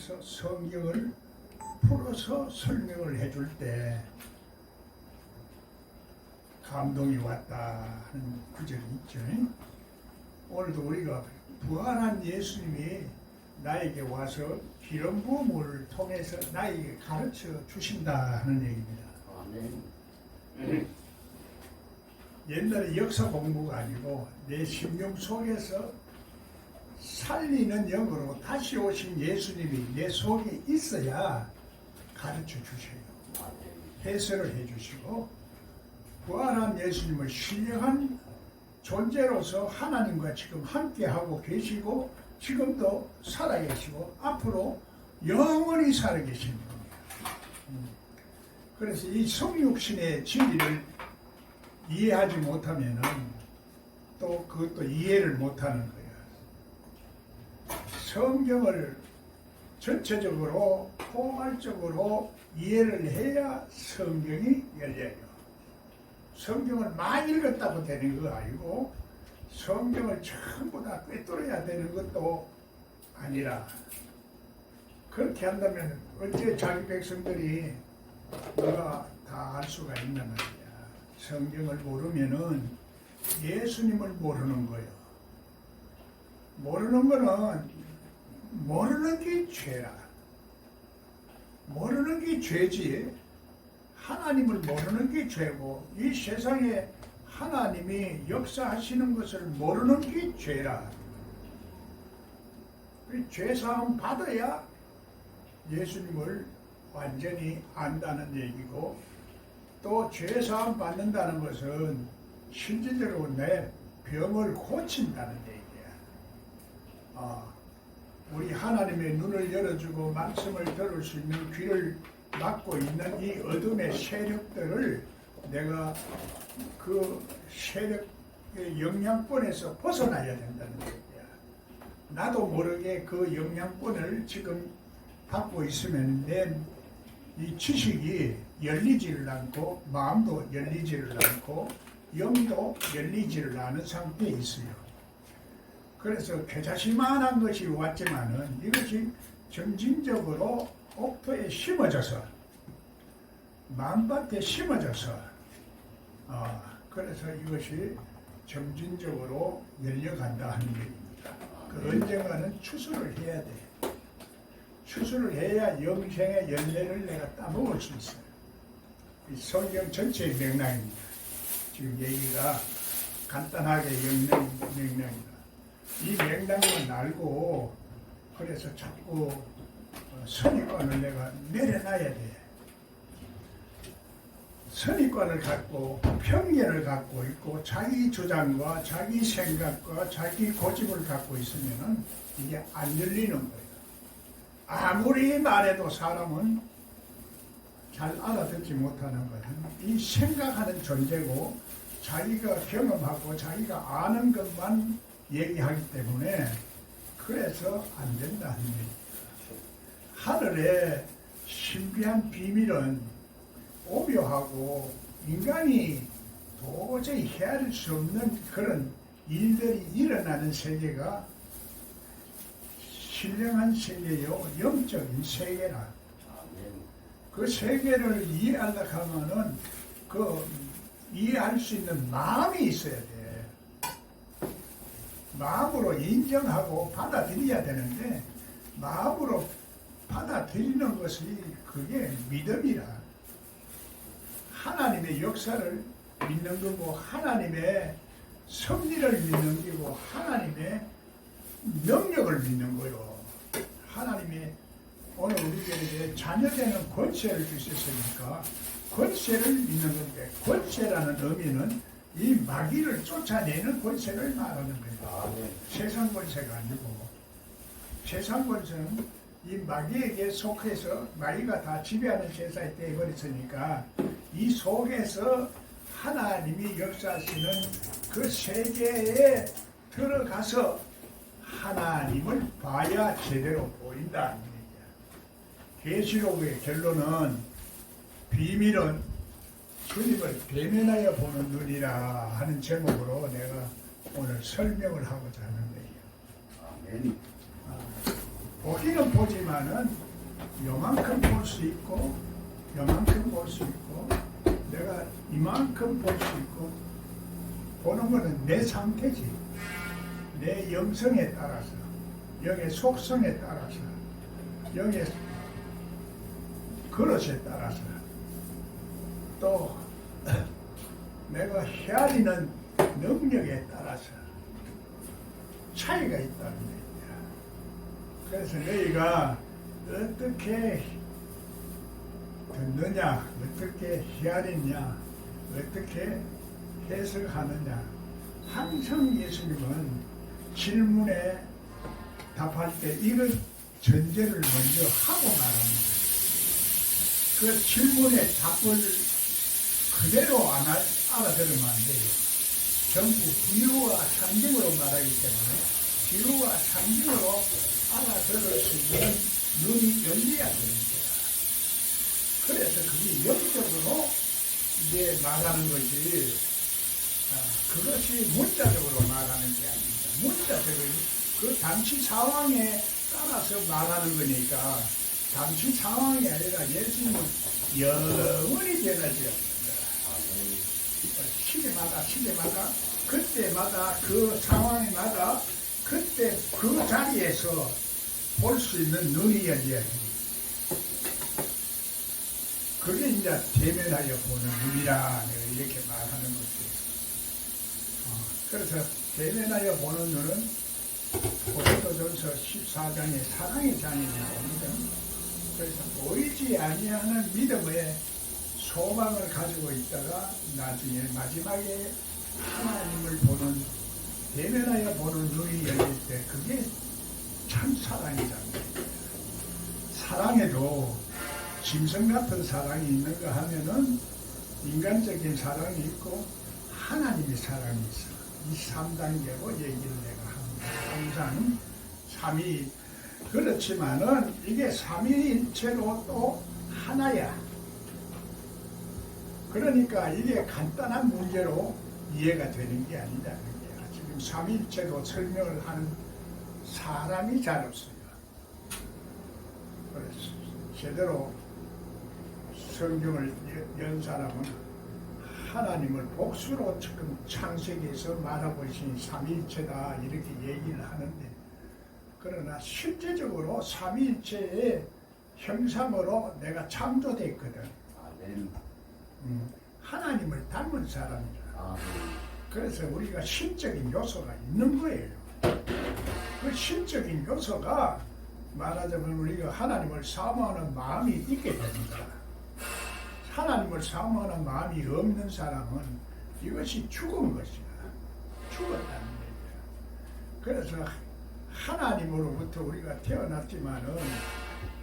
통해서 성경을 풀어서 설명을 해줄 때 감동이 왔다 하는 구절이 있죠. 오늘도 우리가 부활한 예수님이 나에게 와서 기름 부음을 통해서 나에게 가르쳐 주신다 하는 얘기입니다. 아멘. 옛날에 역사 공부가 아니고 내 심령 속에서 살리는 영으로 다시 오신 예수님이 내 속에 있어야 가르쳐 주셔요. 해설을 해주시고 부활한 예수님을 신령한 존재로서 하나님과 지금 함께하고 계시고 지금도 살아계시고 앞으로 영원히 살아계시는 겁니다. 그래서 이 성육신의 진리를 이해하지 못하면은 또 그것도 이해를 못하는 거예요. 성경을 전체적으로 포괄적으로 이해를 해야 성경이 열려요. 성경을 많이 읽었다고 되는 거 아니고 성경을 전부 다 꿰뚫어야 되는 것도 아니라 그렇게 한다면 어째 자기 백성들이 누가 다 알 수가 있나 말이야. 성경을 모르면은 예수님을 모르는 거예요. 모르는 거는 모르는 게 죄라. 모르는 게 죄지. 하나님을 모르는 게 죄고 이 세상에 하나님이 역사하시는 것을 모르는 게 죄라. 죄사함 받아야 예수님을 완전히 안다는 얘기고 또 죄사함 받는다는 것은 실질적으로 내 병을 고친다는 얘기야. 우리 하나님의 눈을 열어주고 말씀을 들을 수 있는 귀를 막고 있는 이 어둠의 세력들을 내가 그 세력의 영향권에서 벗어나야 된다는 얘기야. 나도 모르게 그 영향권을 지금 받고 있으면 내 이 지식이 열리지를 않고 마음도 열리지를 않고 영도 열리지를 않은 상태에 있어요. 그래서 괴자실만한 것이 왔지만은 이것이 점진적으로 옥토에 심어져서 마음밭에 심어져서 그래서 이것이 점진적으로 열려간다 하는 얘기입니다. 그 언젠가는 추수를 해야 돼. 추수를 해야 영생의 열매를 내가 따먹을 수 있어요. 이 성경 전체의 맥락입니다. 지금 얘기가 간단하게 맥락입니다. 이 맥락을 알고 그래서 자꾸 선입관을 내가 내려놔야 돼. 선입관을 갖고 편견을 갖고 있고 자기 주장과 자기 생각과 자기 고집을 갖고 있으면은 이게 안 열리는 거예요. 아무리 말해도 사람은 잘 알아듣지 못하는 거예요. 이 생각하는 존재고 자기가 경험하고 자기가 아는 것만 얘기하기 때문에 그래서 안 된다는 얘기입니다. 하늘의 신비한 비밀은 오묘하고 인간이 도저히 헤아릴 수 없는 그런 일들이 일어나는 세계가 신령한 세계요 영적인 세계라. 그 세계를 이해하려고 하면은 그 이해할 수 있는 마음이 있어야 돼. 마음으로 인정하고 받아들여야 되는데 마음으로 받아들이는 것이 그게 믿음이라. 하나님의 역사를 믿는 거고 하나님의 섭리를 믿는 거고 하나님의 능력을 믿는 거요. 하나님이 오늘 우리에게 자녀되는 권세를 주셨으니까 권세를 믿는 건데 권세라는 의미는 이 마귀를 쫓아내는 권세를 말하는 거예요. 세상 권세가 아니고 세상 권세는 이 마귀에게 속해서 마귀가 다 지배하는 세상이 되어버렸으니까 이 속에서 하나님이 역사하시는 그 세계에 들어가서 하나님을 봐야 제대로 보인다. 계시록의 결론은 비밀은 주님을 대면하여 보는 눈이라 하는 제목으로 내가 오늘 설명을 하고자 하는 거예요. 아멘. 보기는 보지만은 요만큼 볼 수 있고 요만큼 볼 수 있고 내가 이만큼 볼 수 있고 보는 거는 내 상태지. 내 영성에 따라서 영의 속성에 따라서 영의 그릇에 따라서 또 내가 헤아리는 능력에 따라서 차이가 있다는 얘기야. 그래서 너희가 어떻게 듣느냐, 어떻게 헤아리냐, 어떻게 해석하느냐. 항상 예수님은 질문에 답할 때 이런 전제를 먼저 하고 말합니다. 그 질문에 답을 그대로 알아들으면 안 돼요. 전부 비유와 상징으로 말하기 때문에 비유와 상징으로 알아들을 수 있는 눈이 열려야 되는 거야. 그래서 그게 영적으로 이제 말하는 거지, 그것이 문자적으로 말하는 게 아닙니다. 문자적으로 그 당시 상황에 따라서 말하는 거니까 당시 상황이 아니라 예수님은 영원히 변하지 않는다. 시대마다 그때마다 그 상황마다 그때 그 자리에서 볼 수 있는 눈이 열려야 됩니다. 그게 이제 대면하여 보는 눈이라 이렇게 말하는 거지. 그래서 대면하여 보는 눈은 고린도전서 14장에 사랑의 장이 나옵니다. 그래서 보이지 아니하는 믿음의 소망을 가지고 있다가 나중에 마지막에 하나님을 보는 대면하여 보는 눈이 열릴 때 그게 참 사랑이잖아요. 사랑에도 짐승 같은 사랑이 있는가 하면은 인간적인 사랑이 있고 하나님의 사랑이 있어. 이 3단계로 얘기를 내가 합니다. 항상 삼위 그렇지만은 이게 삼위일체로 또 하나야. 그러니까 이게 간단한 문제로 이해가 되는 게 아니다. 지금 삼위일체로 설명을 하는 사람이 잘 없어요. 그래서 제대로 성경을 연 사람은 하나님을 복수로 지금 창세기에서 말하고 있으니 삼위일체다 이렇게 얘기를 하는데, 그러나 실제적으로 삼위일체의 형상으로 내가 창조됐거든. 하나님을 닮은 사람이라. 그래서 우리가 신적인 요소가 있는 거예요. 그 신적인 요소가 말하자면 우리가 하나님을 사모하는 마음이 있게 됩니다. 하나님을 사모하는 마음이 없는 사람은 이것이 죽은 것이야. 죽었다는 얘기야. 그래서 하나님으로부터 우리가 태어났지만은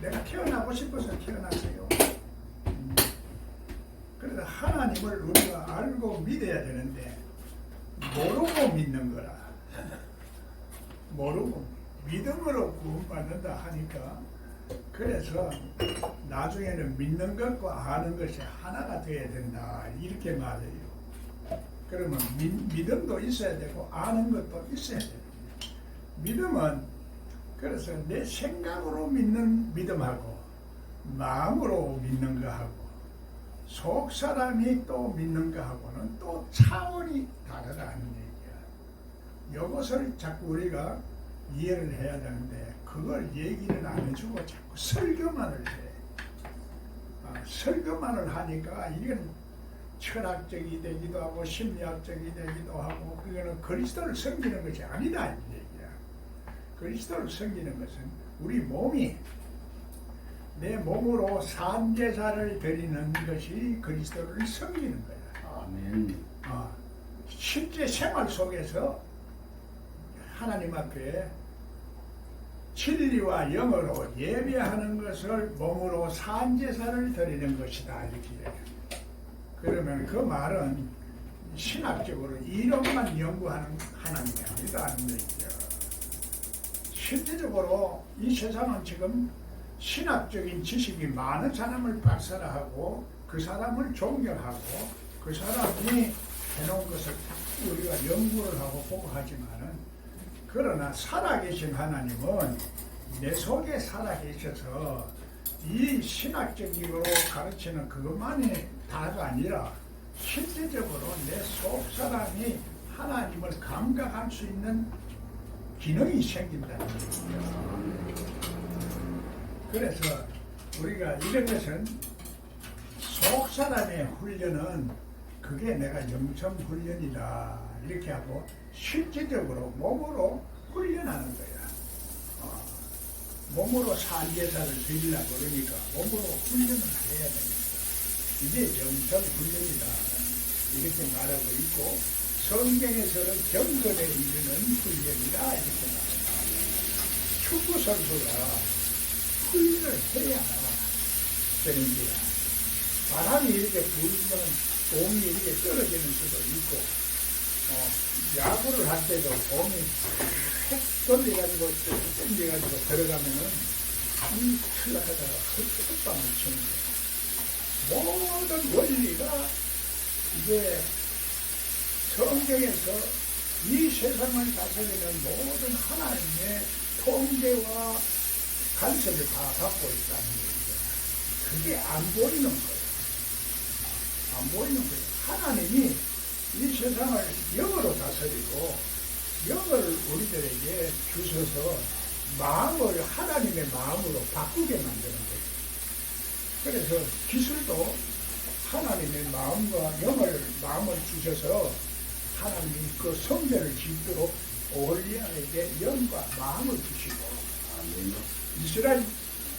내가 태어나고 싶어서 태어났어요. 그래서 하나님을 우리가 알고 믿어야 되는데 모르고 믿는 거라. 모르고 믿음으로 구원받는다 하니까, 그래서 나중에는 믿는 것과 아는 것이 하나가 되어야 된다 이렇게 말해요. 그러면 믿음도 있어야 되고 아는 것도 있어야 돼요. 믿음은 그래서 내 생각으로 믿는 믿음하고 마음으로 믿는 거하고 속 사람이 또 믿는 거하고는 또 차원이 다르다는 얘기야. 이것을 자꾸 우리가 이해를 해야 되는데 그걸 얘기를 안 해주고 자꾸 설교만을 해. 설교만을 하니까 이건 철학적이 되기도 하고 심리학적이 되기도 하고, 그거는 그리스도를 섬기는 것이 아니다 이 얘기야. 그리스도를 섬기는 것은 우리 몸이 내 몸으로 산제사를 드리는 것이 그리스도를 섬기는 거야. 아멘. 실제 생활 속에서 하나님 앞에 진리와 영어로 예배하는 것을 몸으로 산제사를 드리는 것이다 이렇게 얘기해요. 그러면 그 말은 신학적으로 이론만 연구하는 하나님이 아니다는 얘기죠. 실제적으로 이 세상은 지금 신학적인 지식이 많은 사람을 박살하고 그 사람을 존경하고 그 사람이 해놓은 것을 우리가 연구를 하고 보고 하지만은, 그러나 살아계신 하나님은 내 속에 살아계셔서 이 신학적으로 가르치는 그것만이 다가 아니라 실제적으로 내 속 사람이 하나님을 감각할 수 있는 기능이 생긴다는 거예요. 그래서 우리가 이런 것은 속 사람의 훈련은 그게 내가 영성 훈련이다 이렇게 하고 실제적으로 몸으로 훈련하는 거야. 몸으로 산제사를 드리려고 그러니까 몸으로 훈련을 해야 됩니다. 이게 영성 훈련이다 이렇게 말하고 있고 성경에서는 경건에 이르는 훈련이다 이렇게 말합니다. 축구 선수가 훈련을 해야 되는 거야. 바람이 이렇게 불면 공이 이렇게 떨어지는 수도 있고 야구를 할 때도 공이 획 돌려가지고 땡겨가지고 들어가면은 이 틀어가다가 헛방을 치는 거예요. 모든 원리가 이게 성경에서 이 세상을 다스리는 모든 하나님의 통제와 간섭을 다 갖고 있다는 거예요. 그게 안 보이는 거예요. 안 보이는 거예요. 하나님이 이 세상을 영으로 다스리고 영을 우리들에게 주셔서 마음을 하나님의 마음으로 바꾸게 만드는 거예요. 그래서 기술도 하나님의 마음과 마음을 주셔서 하나님이 그 성전을 짓도록 올리아에게 영과 마음을 주시고 이스라엘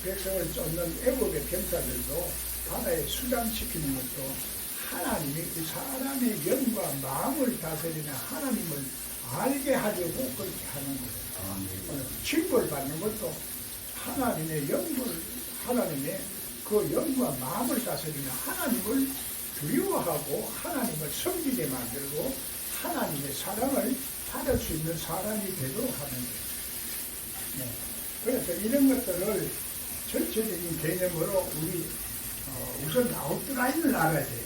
백성을 쫓는 애국의 병사들도 바다에 수장시키는 것도 하나님이 그 사람의 영과 마음을 다스리는 하나님을 알게 하려고 그렇게 하는 거예요. 징벌 받는 것도 하나님의 하나님의 그 영과 마음을 다스리는 하나님을 두려워하고 하나님을 섬기게 만들고 하나님의 사랑을 받을 수 있는 사람이 되도록 하는 거예요. 네. 그래서 이런 것들을 전체적인 개념으로 우리 우선 아웃라인을 알아야 돼요.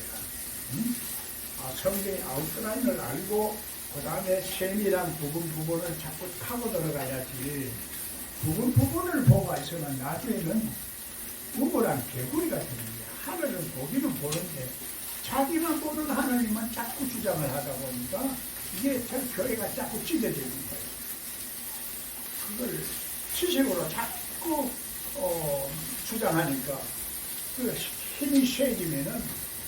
성경의 아웃라인을 알고 그 다음에 세밀한 부분을 자꾸 타고 들어가야지. 부분을 보고 있으면 나중에는 우물한 개구리가 되는 거예요. 하늘은 보기는 보는데 자기만 보는 하나님만 자꾸 주장을 하다 보니까 이게 참 교회가 자꾸 찢어지는 거예요. 그걸 지식으로 자꾸 주장하니까 그 힘이 세지면은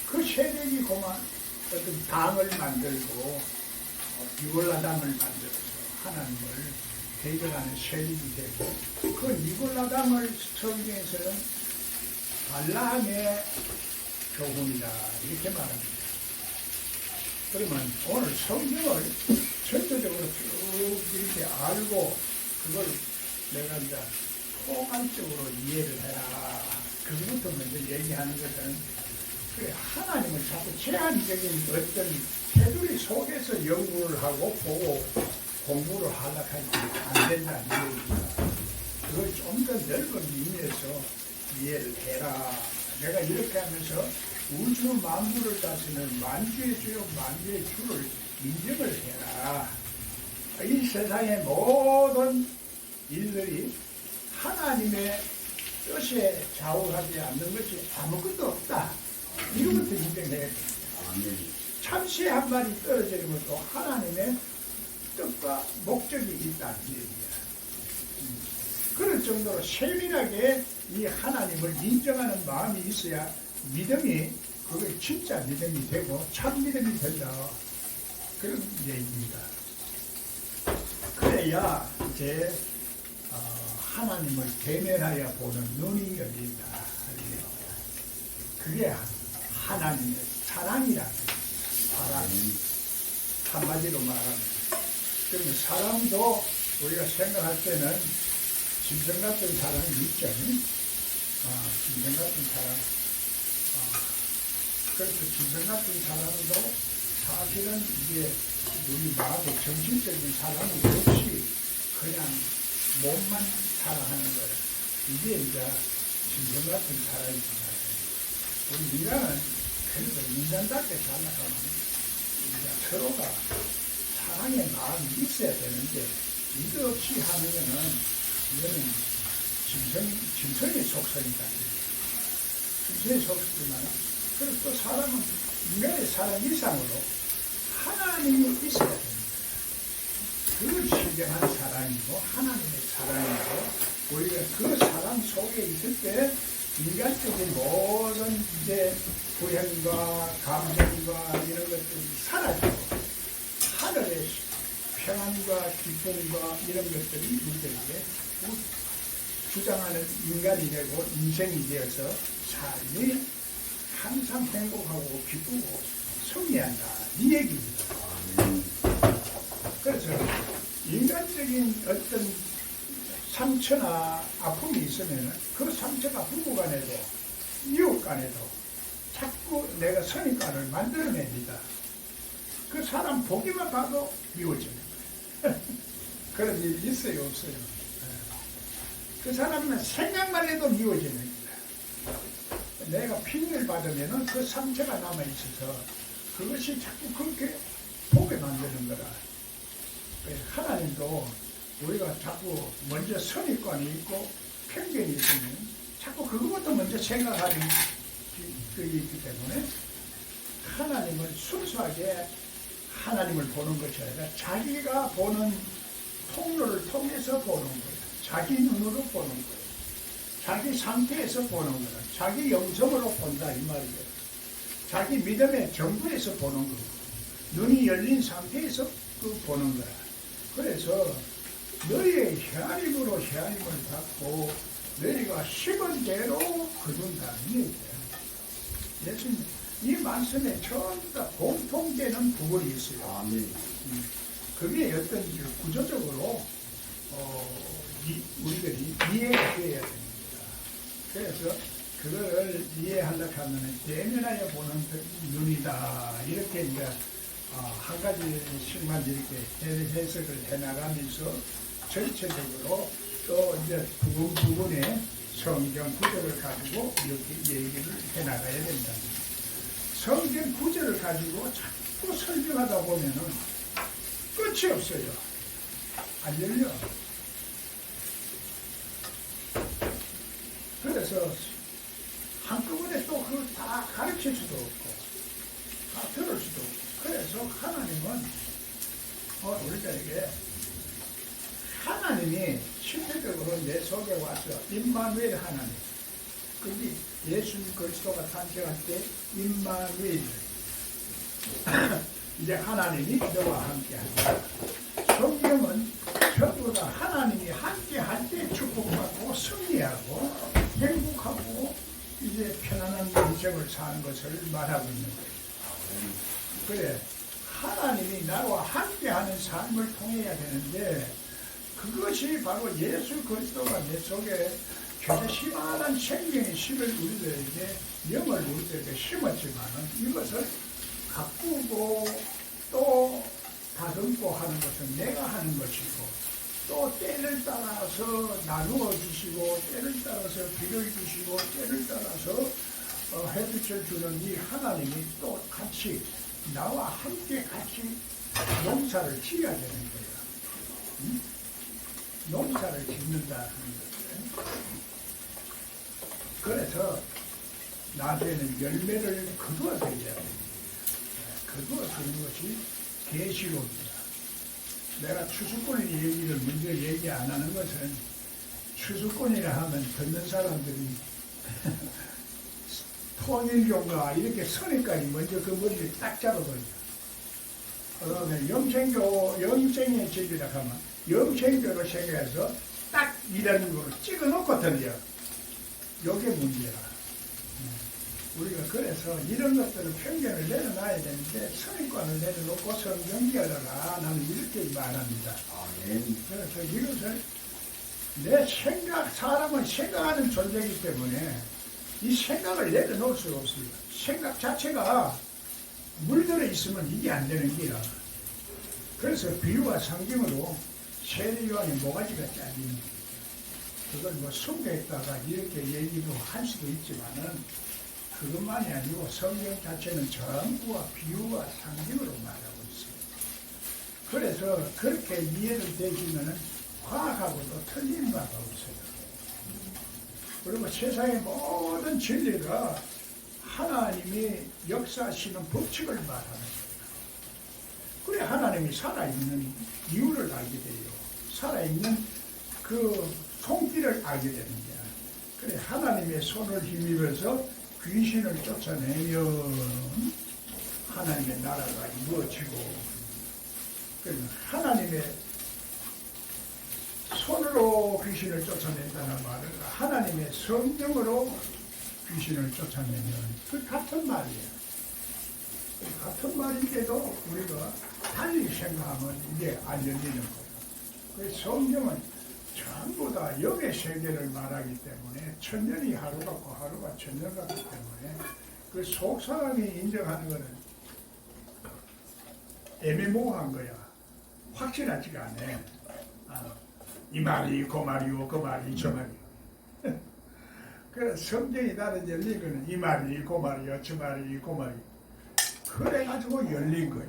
그 세력이 그만 어떤 당을 만들고 니골라당을 만들어서 하나님을 대적하는 세력이 되고 그 니골라당을 성경에서는 발람의 교훈이다 이렇게 말합니다. 그러면 오늘 성경을 전체적으로 쭉 이렇게 알고 그걸 내가 이제 포괄적으로 이해를 해라. 그것부터 먼저 얘기하는 것은 그래 하나님을 자꾸 제한적인 어떤 테두리 속에서 연구를 하고 보고 공부를 하려고 하지 안 된다는 얘기입니다. 그걸 좀 더 넓은 의미에서 이해를 해라. 내가 이렇게 하면서 우주 만물을 다스리는 만주의 주요 만주의 주를 인정을 해라. 이 세상의 모든 일들이 하나님의 뜻에 좌우하지 않는 것이 아무것도 없다. 이것부터 인정해야 됩니다. 참새 한 마리 떨어지는 것도 하나님의 뜻과 목적이 있다는 얘기야. 그럴 정도로 세밀하게 이 하나님을 인정하는 마음이 있어야 믿음이 그게 진짜 믿음이 되고 참 믿음이 된다. 그런 얘기입니다. 그래야 이제 하나님을 대면하여 보는 눈이 열린다. 그게 하나님의 사랑이라. 사랑. 한마디로 말하면. 그러면 사랑도 우리가 생각할 때는 짐승 같은 사랑이 있죠. 짐승 같은 사랑. 그래서 짐승 같은 사랑도 사실은 이게 우리 마음의 정신적인 사랑이 없이 그냥 몸만 사랑하는 거예요. 이게 이제 짐승 같은 사랑이구나. 우리 인간은 그래도 인간답게 살아가면 이제 서로가 사랑의 마음이 있어야 되는데 이거 없이 하면은 이거는 짐승의 속성이다. 짐승의 속성이지만, 그리고 또 사람은 인간의 사람 이상으로 하나님이 있어야 됩니다. 그 신경한 사랑이고, 하나님의 사랑이고, 우리가 그 사랑 속에 있을 때, 인간적인 모든 이제 불행과 감정과 이런 것들이 사라지고, 하늘의 평안과 기쁨과 이런 것들이 우리에게 주장하는 인간이 되고 인생이 되어서 삶이 항상 행복하고 기쁘고 승리한다. 이 얘기입니다. 그래서 인간적인 어떤 상처나 아픔이 있으면 그 상처가 부부 간에도 이웃 간에도 자꾸 내가 선입관을 만들어냅니다. 그 사람 보기만 봐도 미워집니다. 그런 일이 있어요, 없어요? 그 사람은 생각만 해도 미워집니다. 내가 핑계를 받으면 그 상처가 남아있어서 그것이 자꾸 그렇게 보게 만드는 거라. 하나님도 우리가 자꾸 먼저 선입관이 있고 편견이 있으면 자꾸 그것부터 먼저 생각하는 그게 있기 때문에 하나님을 순수하게 하나님을 보는 것이 아니라 자기가 보는 통로를 통해서 보는 거예요. 자기 눈으로 보는 거예요. 자기 상태에서 보는 거예요. 자기 영성으로 본다 이 말이에요. 자기 믿음의 정부에서 보는 거예요. 눈이 열린 상태에서 보는 거야. 그래서 너희의 헤아림으로 헤아림을 받고 너희가 심은 대로 거둔다 이 얘기예요. 예수님 이 말씀에 전부 다 공통되는 부분이 있어요. 아멘. 그게 어떤 구조적으로 우리들이 이해가 되어야 됩니다. 그래서 그거를 이해하려고 하면 대면하여 보는 눈이다. 이렇게 이제 한 가지씩만 이렇게 해석을 해나가면서 전체적으로 또 이제 부분에 성경 구절을 가지고 이렇게 얘기를 해나가야 된다. 성경 구절을 가지고 자꾸 설명하다 보면은 끝이 없어요. 안 열려. 그래서 한꺼번에 또 그걸 다 가르칠 수도 없고, 다 들을 수도 없고. 그래서 하나님은, 우리들에게 하나님이 실제적으로 내 속에 와서 임마누엘 하나님. 그게 예수 그리스도가 탄생할 때 임마누엘. 이제 하나님이 너와 함께 한다. 성경은 전부 다 하나님이 함께 할 때 축복받고 승리하고 행복하고 이제 편안한 인생을 사는 것을 말하고 있는 거예요. 그래, 하나님이 나와 함께 하는 삶을 통해야 되는데 그것이 바로 예수 그리스도가 내 속에 굉장히 심한 생명의 씨를 우리들에게 영을 우리들에게 심었지만은 이것을 가꾸고 또 다듬고 하는 것은 내가 하는 것이고 또 때를 따라서 나누어 주시고 때를 따라서 비를 주시고 때를 따라서 햇빛을 주는 이 하나님이 또 같이 나와 함께 같이 농사를 지어야 되는 거예요. 응? 농사를 짓는다 하는 거예요. 그래서 나중에는 열매를 거두어 드려야 됩니다. 거두어 주는 것이 계시록입니다. 내가 추수꾼의 얘기를 먼저 얘기 안 하는 것은 추수꾼이라 하면 듣는 사람들이 통일교가 이렇게 선에까지 먼저 그 머리를 딱 잡아버려. 그러면 영생의 진리라 하면 영생교로 생각해서 딱 이런 거를 찍어놓고 들려. 요게 문제야. 우리가 그래서 이런 것들을 편견을 내려놔야 되는데 선입관을 내려놓고 성경결어라 나는 이렇게 말합니다. 그래서 이것을 내 생각, 사람은 생각하는 존재이기 때문에 이 생각을 내려놓을 수가 없습니다. 생각 자체가 물들어 있으면 이게 안 되는 게야. 그래서 비유와 상징으로 세례요한의 모가지가 잘리는 거죠. 그걸 뭐 숭배했다가 이렇게 얘기도 할 수도 있지만은 그것만이 아니고 성경 자체는 전부와 비유와 상징으로 말하고 있어요. 그래서 그렇게 이해를 되시면은 과학하고도 틀린 바가 없어요. 그리고 세상의 모든 진리가 하나님이 역사하시는 법칙을 말하는 거예요. 그래 하나님이 살아있는 이유를 알게 돼요. 살아있는 그 손길을 알게 되는 거야. 그래 하나님의 손을 힘입어서 귀신을 쫓아내면 하나님의 나라가 이루어지고, 그래서 하나님의 손으로 귀신을 쫓아낸다는 말은 하나님의 성령으로 귀신을 쫓아내면 그 같은 말이에요. 같은 말인데도 우리가 달리 생각하면 이게 안 열리는 거예요. 그 성경은 전부 다 영의 세계를 말하기 때문에 천년이 하루 같고 하루가 천년 같기 때문에 그 속사람이 인정하는 것은 애매모호한 거야. 확실하지가 않아. 이 말이 그 말이고 그 말이 저 말이고. 그래서 성경이 나는 열린 거는 이 말이 그 말이요 저 말이 그 말이. 그래가지고 열린 거야.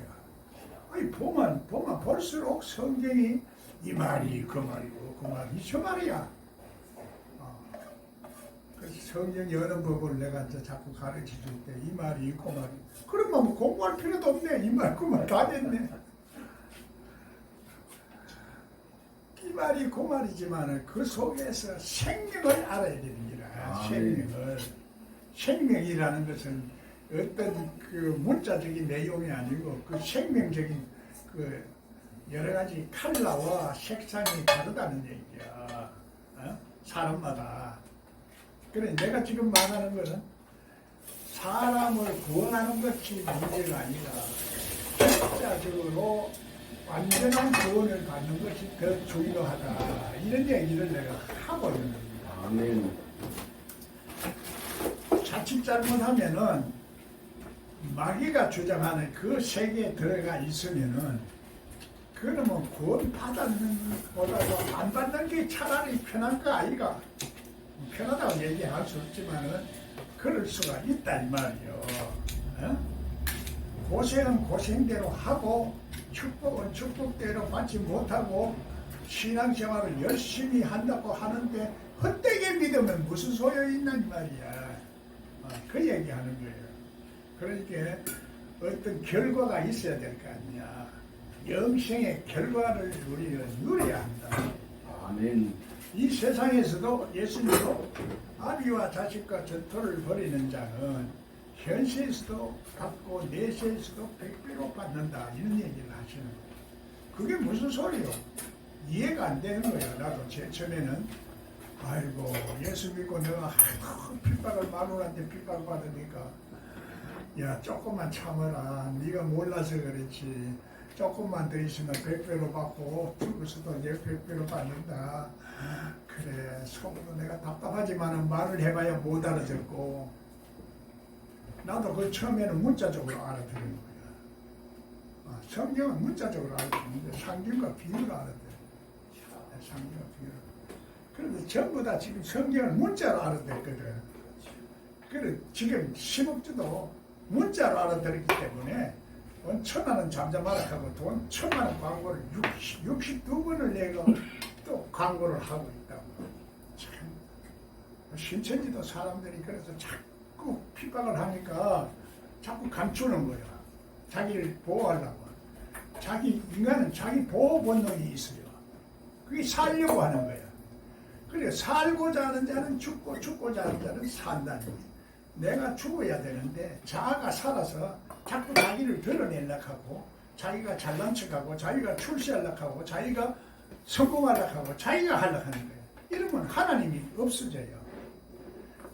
아니 보면 볼수록 성경이 이 말이 그 말이고 그 말이 저 말이야. 그래서 성경 여러 법을 내가 이제 자꾸 가르쳐 줄 때 이 말이 그 말이. 그러면 뭐 공부할 필요도 없네. 이 말 그 말 다 됐네. 이 말이 그 말이지만 그 속에서 생명을 알아야 되는 거라. 생명이라는 것은 어떤 그 문자적인 내용이 아니고 그 생명적인 그 여러 가지 컬러와 색상이 다르다는 얘기야. 사람마다. 그래 내가 지금 말하는 것은 사람을 구원하는 것이 문제가 아니라 실자적으로 완전한 구원을 받는 것이 더 중요하다. 이런 얘기를 내가 하고 있는 겁니다. 아멘. 자칫 잘못하면은 마귀가 주장하는 그 세계에 들어가 있으면은 그러면 구원 받는 보다도 안 받는 게 차라리 편한 거 아이가? 편하다고 얘기할 수 없지만은 그럴 수가 있다 이 말이요. 고생은 고생대로 하고 축복은 축복대로 받지 못하고 신앙생활을 열심히 한다고 하는데 헛되게 믿으면 무슨 소용이 있나 이 말이야. 그 얘기하는 거예요. 그러니까 어떤 결과가 있어야 될 거 아니야. 영생의 결과를 우리는 누려야 한다. 아멘. 이 세상에서도 예수님도 아비와 자식과 전토를 벌이는 자는 현세에서도 받고 내세에서도 백배로 받는다. 이런 얘기를 하시는 거예요. 그게 무슨 소리요? 이해가 안 되는 거예요. 나도 제 전에는 아이고 예수 믿고 내가 핍박을 마누라한테 핍박 받으니까 야 조금만 참아라. 네가 몰라서 그렇지. 조금만 더 있으면 100배로 받고 죽어서도 내 100배로 받는다. 그래 속으로 내가 답답하지만 말을 해봐야 못 알아듣고 나도 그 처음에는 문자적으로 알아듣는 거야. 성경은 문자적으로 알아듣는데 상징과 비유를 알아들어요. 상징과 비유를. 그런데 전부 다 지금 성경을 문자로 알아듣거든. 그래 지금 신업주도 문자로 알아들었기 때문에 돈 1,000만 원 잠잠하라 하고 돈 1,000만 원 광고를 62번을 내고 또 광고를 하고 있다고. 참 신천지도 사람들이 그래서 자꾸 핍박을 하니까 자꾸 감추는 거야. 자기를 보호하려고. 인간은 자기 보호 본능이 있어요. 그게 살려고 하는 거야. 그래 살고자 하는 자는 죽고 죽고자 하는 자는 산다는 거야. 내가 죽어야 되는데 자아가 살아서 자꾸 자기를 드러내려고 하고 자기가 잘난 척하고 자기가 출세하려고 하고 자기가 성공하려고 하고 자기가 하려고 하는 거예요. 이러면 하나님이 없어져요.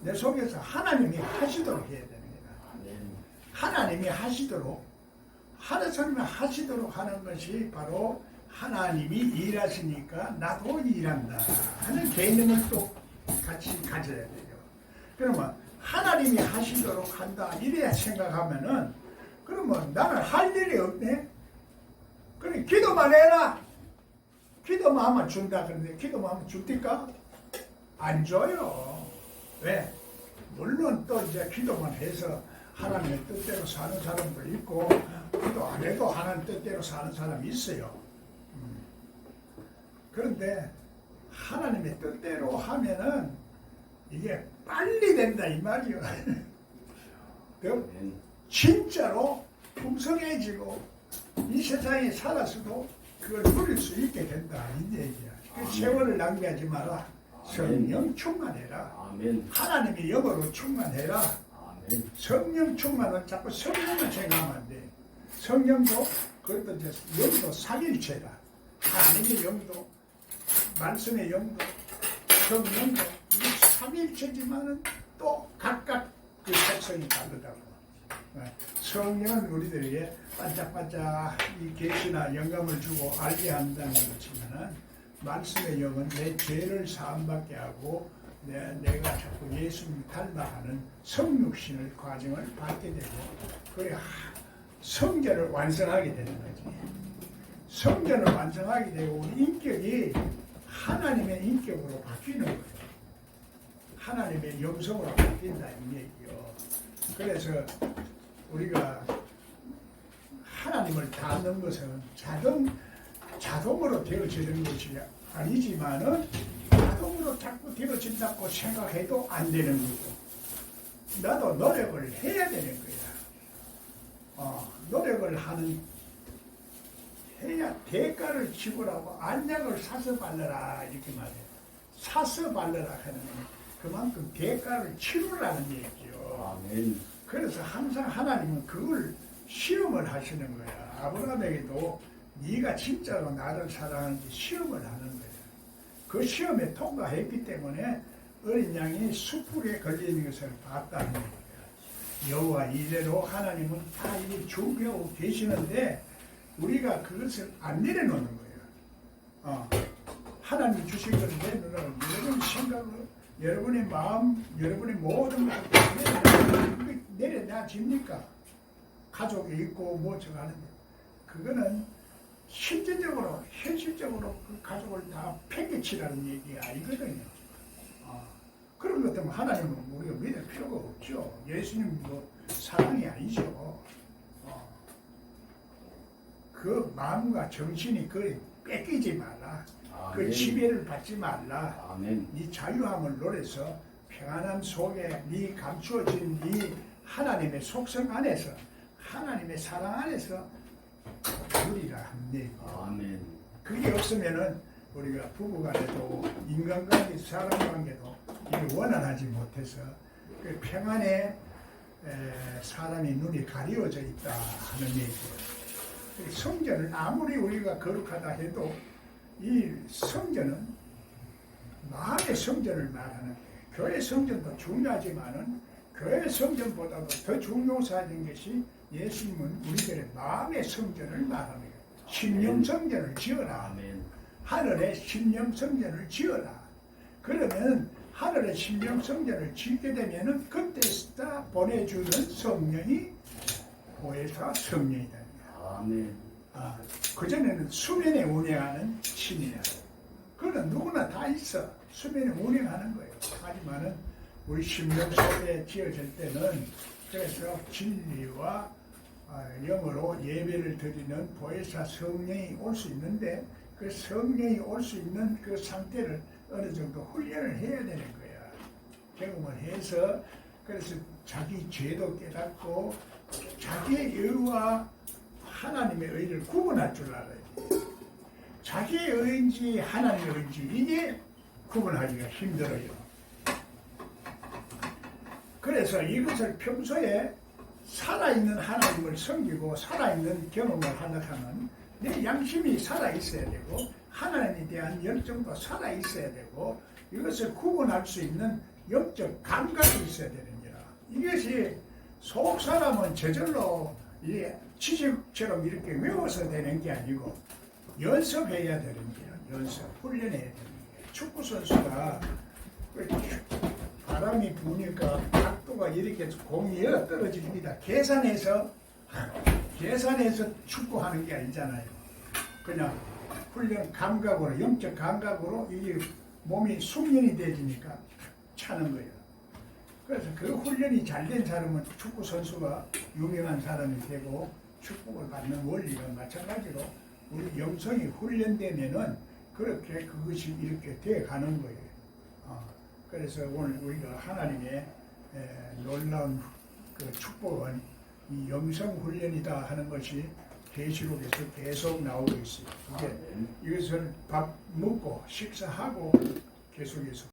내 속에서 하나님이 하시도록 해야 됩니다. 하나님이 하시도록 하나님이 하시도록 하는 것이 바로 하나님이 일하시니까 나도 일한다 하는 개념을 또 같이 가져야 돼요. 그러면 하나님이 하시도록 한다 이래야 생각하면은 그러면 나는 할 일이 없네. 그래 기도만 해라. 기도만 하면 준다. 그런데 기도만 하면 줍니까? 안 줘요. 왜? 물론 또 이제 기도만 해서 하나님의 뜻대로 사는 사람도 있고 기도 안 해도 하나님 뜻대로 사는 사람이 있어요. 그런데 하나님의 뜻대로 하면은 이게 빨리 된다 이 말이요. 그 아멘. 진짜로 풍성해지고 이 세상에 살아서도 그걸 누릴 수 있게 된다 이 얘기야. 그 아멘. 세월을 낭비하지 마라. 아멘. 성령 충만해라. 아멘. 하나님의 영으로 충만해라. 아멘. 성령 충만은 자꾸 성령을 생각하면 안 돼. 성령도 그것도 이제 영도 삼일체다. 하나님의 영도 말씀의 영도 성령도 이 삼일체지만은 또 각각 그 속성이 다르다고. 성령은 우리들에게 반짝반짝 이 계시나 영감을 주고 알게 한다는 것이면은 말씀의 영은 내 죄를 사함받게 하고 내가 자꾸 예수님을 닮아가는 성육신을 과정을 받게 되고 그래 성전을 완성하게 되는 거지. 성전을 완성하게 되고 우리 인격이 하나님의 인격으로 바뀌는 거예요. 하나님의 영성으로 바뀐다 이 얘기요. 그래서 우리가 하나님을 닮는 것은 자동으로 되어지는 것이 아니지만은 자동으로 자꾸 되어진다고 생각해도 안 되는 거고 나도 노력을 해야 되는 거야. 노력을 해야 대가를 지불하고 안약을 사서 바르라 이렇게 말해. 사서 바르라 하는 그만큼 대가를 치르라는 얘기죠. 아멘. 그래서 항상 하나님은 그걸 시험을 하시는 거야. 아브라함에게도 네가 진짜로 나를 사랑하는지 시험을 하는 거야. 그 시험에 통과했기 때문에 어린 양이 숯불에 걸리는 것을 봤다는 거야. 여호와 이래로 하나님은 다 이게 준비하고 계시는데 우리가 그것을 안 내려놓는 거예요. 하나님 주신 것을 내려놓으라고 여러분의 생각을, 여러분의 마음, 여러분의 모든 것을 내려놔집니까? 가족이 있고 뭐 저거 하는데 그거는 실질적으로 현실적으로 그 가족을 다 팽개치라는 얘기가 아니거든요. 그런 것 때문에 하나님은 우리가 믿을 필요가 없죠. 예수님도 사랑이 아니죠. 그 마음과 정신이 그 뺏기지 말라. 아멘. 그 지배를 받지 말라. 아멘. 네 자유함을 노래서 평안함 속에 네 감추어진 네 하나님의 속성 안에서 하나님의 사랑 안에서 누리라 합니다. 아멘. 그게 없으면은 우리가 부부간에도 인간관계, 사람관계도 이를 원활하지 못해서 그 평안에 사람이 눈이 가리워져 있다 하는 얘기예요. 성전을 아무리 우리가 거룩하다 해도 이 성전은 마음의 성전을 말하는 거예요. 교회 성전도 중요하지만은 교회 성전보다도 더 중요사인 것이 예수님은 우리들의 마음의 성전을 말합니다. 심령 성전을 지어라. 아멘. 하늘의 심령 성전을 지어라. 그러면 하늘의 심령 성전을 짓게 되면은 그때 다 보내주는 성령이 보혜사 성령이다. 아멘. 그전에는 수면에 운행하는 신이야. 그건 누구나 다 있어. 수면에 운행하는 거예요. 하지만은 우리 심령 속에 지어질 때는 그래서 진리와 영으로 예배를 드리는 보혜사 성령이 올 수 있는데 그 성령이 올 수 있는 그 상태를 어느 정도 훈련을 해야 되는 거야. 경험을 해서 그래서 자기 죄도 깨닫고 자기의 의와 하나님의 의를 구분할 줄 알아야 돼. 자기의 의인지 하나님의 의인지 이게 구분하기가 힘들어요. 그래서 이것을 평소에 살아있는 하나님을 섬기고 살아있는 경험을 하다 하면 내 양심이 살아있어야 되고 하나님에 대한 열정도 살아있어야 되고 이것을 구분할 수 있는 영적 감각이 있어야 되는 거라. 이것이 속 사람은 저절로 지식처럼 이렇게 외워서 되는 게 아니고 연습해야 되는 거야. 연습, 훈련해야 되는 거야. 축구 선수가 바람이 부니까 각도가 이렇게 공이 여러 떨어집니다. 계산해서 축구하는 게 아니잖아요. 그냥 훈련 감각으로, 영적 감각으로 이게 몸이 숙련이 되지니까 차는 거예요. 그래서 그 훈련이 잘 된 사람은 축구 선수가 유명한 사람이 되고 축복을 받는 원리가 마찬가지로 우리 영성이 훈련되면은 그렇게 그것이 이렇게 돼 가는 거예요. 그래서 오늘 우리가 하나님의 놀라운 그 축복은 이 영성 훈련이다 하는 것이 계시록에서 계속 나오고 있어요. 이게 이것을 밥 먹고 식사하고 계속해서